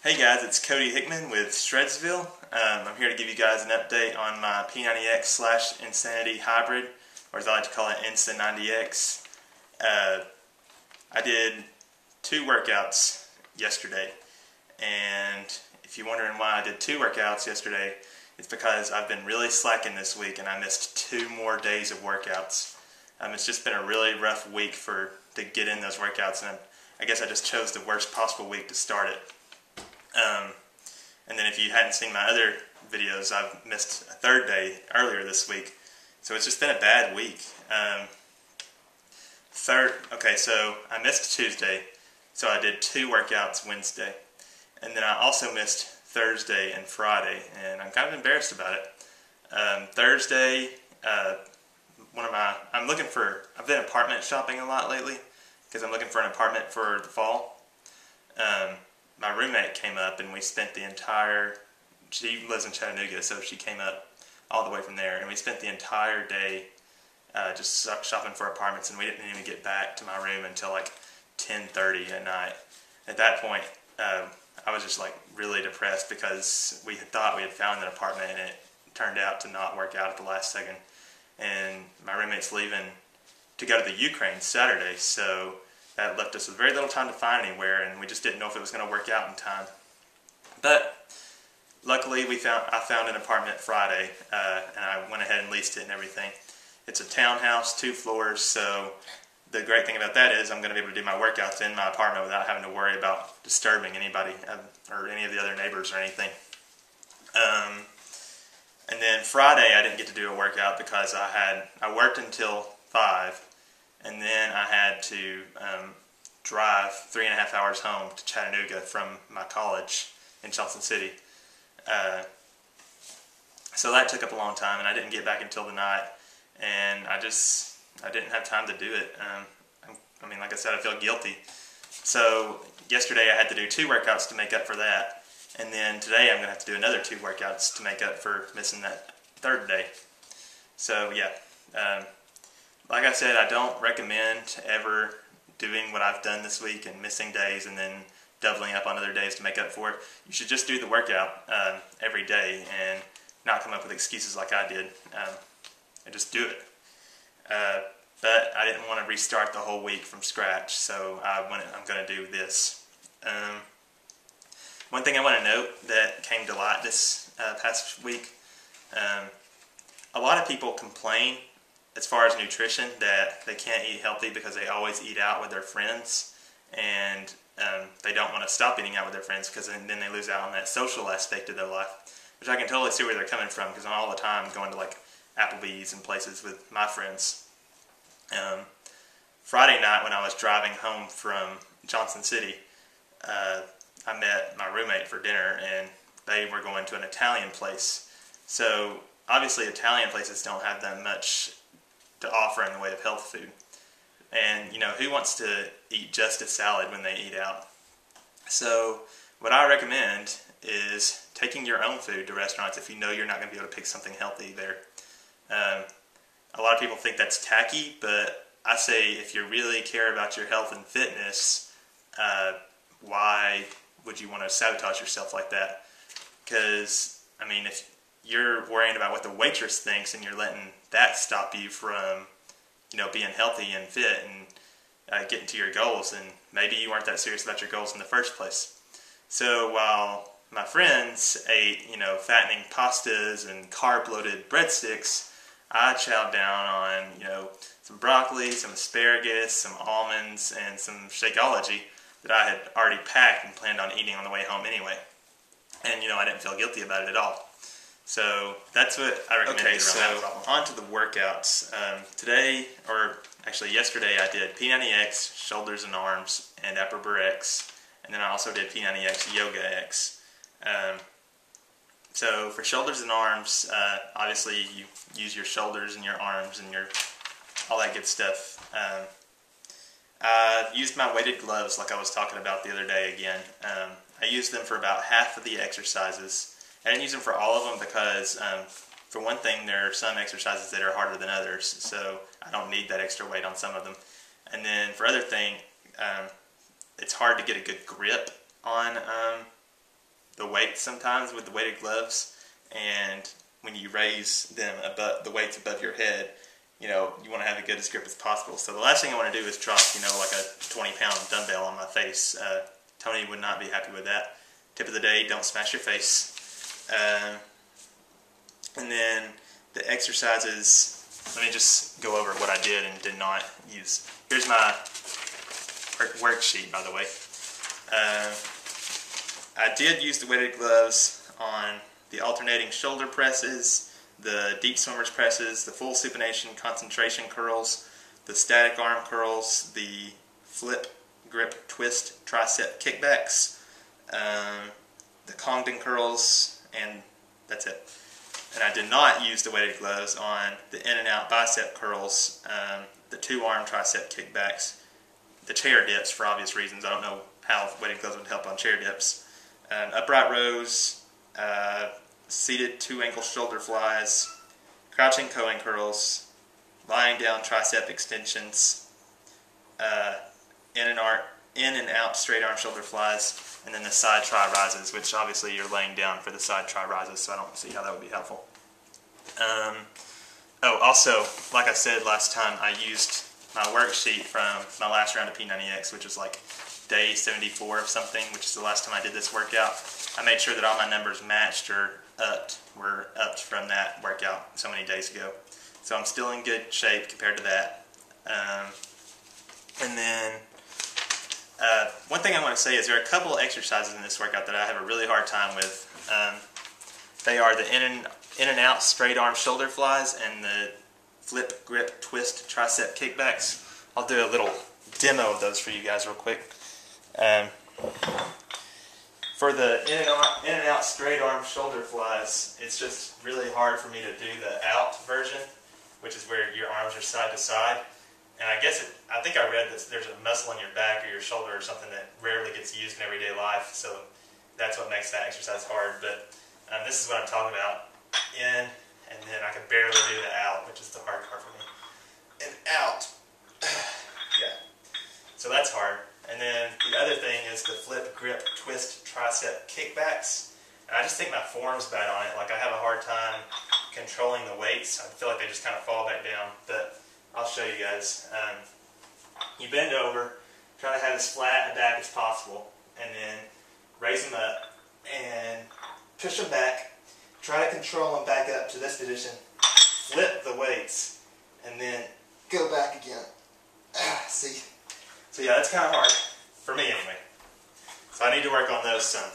Hey guys, it's Cody Hickman with Shredsville. I'm here to give you guys an update on my P90X / Insanity hybrid, or as I like to call it, Insa90X. I did 2 workouts yesterday, and if you're wondering why I did 2 workouts yesterday, it's because I've been really slacking this week and I missed 2 more days of workouts. It's just been a really rough week to get in those workouts, and I guess I just chose the worst possible week to start it. And then if you hadn't seen my other videos, I've missed a 3rd day earlier this week. So it's just been a bad week. Okay, so I missed Tuesday, so I did 2 workouts Wednesday. And then I also missed Thursday and Friday, and I'm kind of embarrassed about it. Thursday, I've been apartment shopping a lot lately, because I'm looking for an apartment for the fall. My roommate came up and we spent she lives in Chattanooga, so she came up all the way from there, and we spent the entire day just shopping for apartments, and we didn't even get back to my room until like 10:30 at night. At that point, I was just like really depressed because we thought we had found an apartment and it turned out to not work out at the last second. And my roommate's leaving to go to the Ukraine Saturday, so that left us with very little time to find anywhere, and we just didn't know if it was going to work out in time. But luckily, I found an apartment Friday, and I went ahead and leased it and everything. It's a townhouse, 2 floors, so the great thing about that is I'm going to be able to do my workouts in my apartment without having to worry about disturbing anybody or any of the other neighbors or anything. And then Friday, I didn't get to do a workout because I worked until 5. And then I had to drive 3.5 hours home to Chattanooga from my college in Johnson City. So that took up a long time, and I didn't get back until the night. And I didn't have time to do it. I mean, like I said, I feel guilty. So yesterday I had to do 2 workouts to make up for that. And then today I'm going to have to do another 2 workouts to make up for missing that 3rd day. So yeah. Like I said, I don't recommend ever doing what I've done this week and missing days and then doubling up on other days to make up for it. You should just do the workout every day and not come up with excuses like I did, and just do it. But I didn't want to restart the whole week from scratch, so I'm going to do this. One thing I want to note that came to light this past week, a lot of people complain as far as nutrition that they can't eat healthy because they always eat out with their friends, and they don't want to stop eating out with their friends because then they lose out on that social aspect of their life, which I can totally see where they're coming from because I'm all the time going to like Applebee's and places with my friends. Friday night when I was driving home from Johnson City, I met my roommate for dinner, and they were going to an Italian place. So obviously Italian places don't have that much to offer in the way of health food. And, you know, who wants to eat just a salad when they eat out? So what I recommend is taking your own food to restaurants if you know you're not going to be able to pick something healthy there. A lot of people think that's tacky, but I say if you really care about your health and fitness, why would you want to sabotage yourself like that? Because, I mean, if you're worrying about what the waitress thinks and you're letting that stop you from, you know, being healthy and fit and getting to your goals, and maybe you weren't that serious about your goals in the first place. So while my friends ate, you know, fattening pastas and carb-loaded breadsticks, I chowed down on, you know, some broccoli, some asparagus, some almonds, and some Shakeology that I had already packed and planned on eating on the way home anyway. And, you know, I didn't feel guilty about it at all. So that's what I recommend. Okay, so on to the workouts. Today, or actually yesterday, I did P90X, shoulders and arms, and upper ARX, and then I also did P90X, Yoga X. So for shoulders and arms, obviously you use your shoulders and your arms and all that good stuff. I used my weighted gloves like I was talking about the other day again. I used them for about half of the exercises. I didn't use them for all of them because, for one thing, there are some exercises that are harder than others, so I don't need that extra weight on some of them. And then for other thing, it's hard to get a good grip on the weights sometimes with the weighted gloves, and when you raise them above the weights above your head, you want to have the goodest grip as possible. So the last thing I want to do is drop, like a 20-pound dumbbell on my face. Tony would not be happy with that. Tip of the day: don't smash your face. And then the exercises. Let me just go over what I did and did not use. Here's my worksheet, by the way. I did use the weighted gloves on the alternating shoulder presses, the deep swimmers presses, the full supination concentration curls, the static arm curls, the flip grip twist tricep kickbacks, the Congdon curls, and that's it. And I did not use the weighted gloves on the in and out bicep curls, the two arm tricep kickbacks, the chair dips for obvious reasons. I don't know how weighted gloves would help on chair dips. Upright rows, seated two ankle shoulder flies, crouching Cohen curls, lying down tricep extensions, in and out straight arm shoulder flies, and then the side tri rises, which obviously you're laying down for the side tri rises, so I don't see how that would be helpful. Also, like I said last time, I used my worksheet from my last round of P90X, which was like day 74 of something, which is the last time I did this workout. I made sure that all my numbers matched or were upped from that workout so many days ago. So I'm still in good shape compared to that. And then one thing I want to say is there are a couple exercises in this workout that I have a really hard time with. They are the in and out straight arm shoulder flies and the flip grip twist tricep kickbacks. I'll do a little demo of those for you guys real quick. For the in and out straight arm shoulder flies, it's just really hard for me to do the out version, which is where your arms are side to side. And I think I read that there's a muscle in your back or your shoulder or something that rarely gets used in everyday life, so that's what makes that exercise hard. But this is what I'm talking about. In, and then I can barely do the out, which is the hard part for me. And out. Yeah. So that's hard. And then the other thing is the flip grip twist tricep kickbacks. And I just think my form's bad on it. Like I have a hard time controlling the weights. I feel like they just kind of fall back down. But I'll show you guys. You bend over, try to have as flat a back as possible, and then raise them up and push them back. Try to control them back up to this position. Flip the weights, and then go back again. See? So yeah, that's kind of hard for me anyway. So I need to work on those some.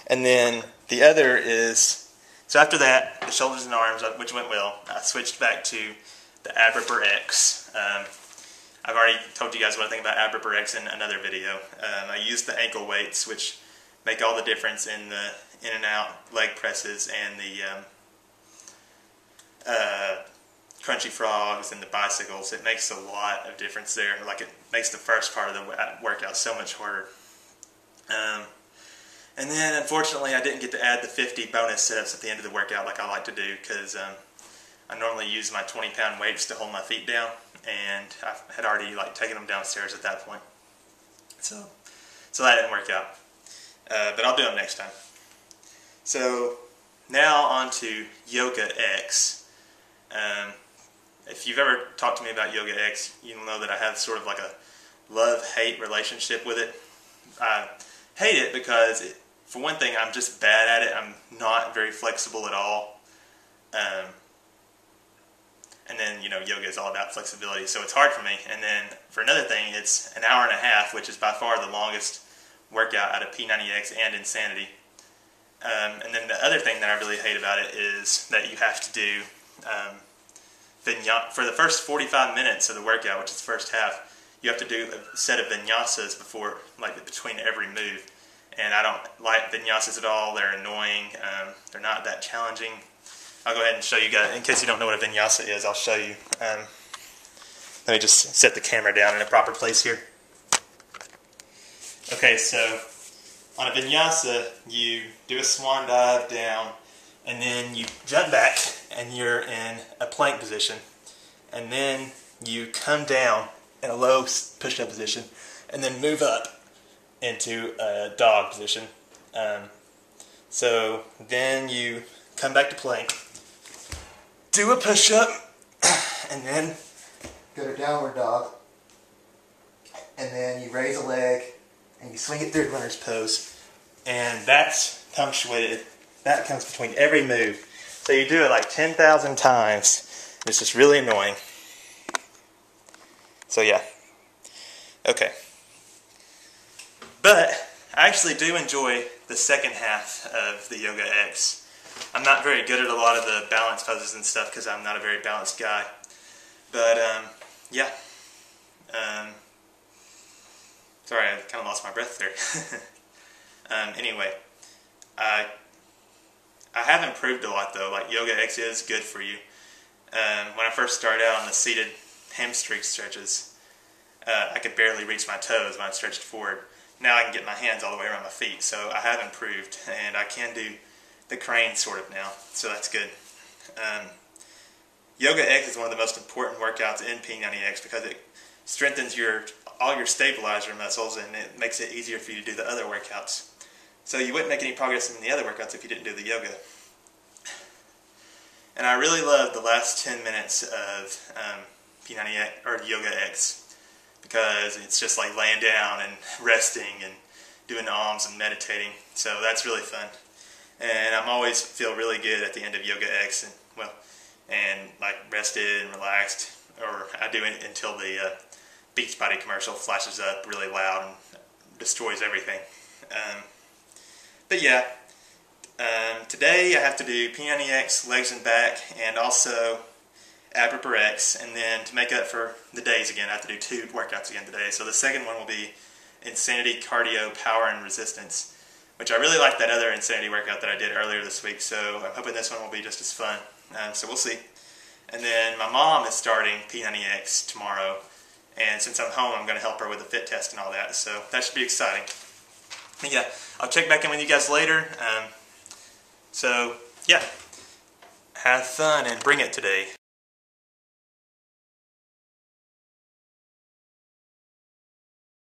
And then the other is, so after that, the shoulders and arms, which went well, I switched back to the ARX. I've already told you guys what I think about ARX in another video. I used the ankle weights, which make all the difference in the in and out leg presses and the crunchy frogs and the bicycles. It makes a lot of difference there. Like it makes the first part of the workout so much harder. And then unfortunately I didn't get to add the 50 bonus sit-ups at the end of the workout like I like to do, because I normally use my 20-pound weights to hold my feet down, and I had already taken them downstairs at that point. So that didn't work out. But I'll do them next time. So now on to Yoga X. If you've ever talked to me about Yoga X, you'll know that I have sort of like a love-hate relationship with it. I hate it because, for one thing, I'm just bad at it. I'm not very flexible at all. And then, yoga is all about flexibility, so it's hard for me. And then, for another thing, it's an hour and a half, which is by far the longest workout out of P90X and Insanity. And then the other thing that I really hate about it is that you have to do for the first 45 minutes of the workout, which is the first half, you have to do a set of vinyasas between every move. And I don't like vinyasas at all. They're annoying. They're not that challenging. I'll go ahead and show you guys, in case you don't know what a vinyasa is, I'll show you. Let me just set the camera down in a proper place here. Okay, so on a vinyasa, you do a swan dive down, and then you jump back, and you're in a plank position. And then you come down in a low push-up position, and then move up into a dog position. So then you come back to plank, do a push-up, and then go to downward dog, and then you raise a leg and you swing it through runner's pose, and that's punctuated. That comes between every move. So you do it like 10,000 times. It's just really annoying. So yeah. Okay. But I actually do enjoy the second half of the Yoga X. I'm not very good at a lot of the balance poses and stuff because I'm not a very balanced guy. But yeah. Sorry, I kind of lost my breath there. Anyway, I have improved a lot though. Like Yoga X is good for you. When I first started out on the seated hamstring stretches, I could barely reach my toes when I stretched forward. Now I can get my hands all the way around my feet, so I have improved, and I can do the crane sort of now, so that's good. Yoga X is one of the most important workouts in P90X because it strengthens all your stabilizer muscles, and it makes it easier for you to do the other workouts. So you wouldn't make any progress in the other workouts if you didn't do the yoga. And I really love the last 10 minutes of P90X or Yoga X because it's just like laying down and resting and doing alms and meditating. So that's really fun. And I'm always feel really good at the end of Yoga X and like rested and relaxed. Or I do it until the Beachbody commercial flashes up really loud and destroys everything. But yeah, today I have to do P90X, legs and back, and also ARX, and then to make up for the days again, I have to do 2 workouts again today. So the second one will be Insanity Cardio Power and Resistance, which I really like that other Insanity workout that I did earlier this week, so I'm hoping this one will be just as fun. So we'll see. And then my mom is starting P90X tomorrow, and since I'm home, I'm going to help her with the fit test and all that, so that should be exciting. Yeah, I'll check back in with you guys later. So, yeah, have fun and bring it today.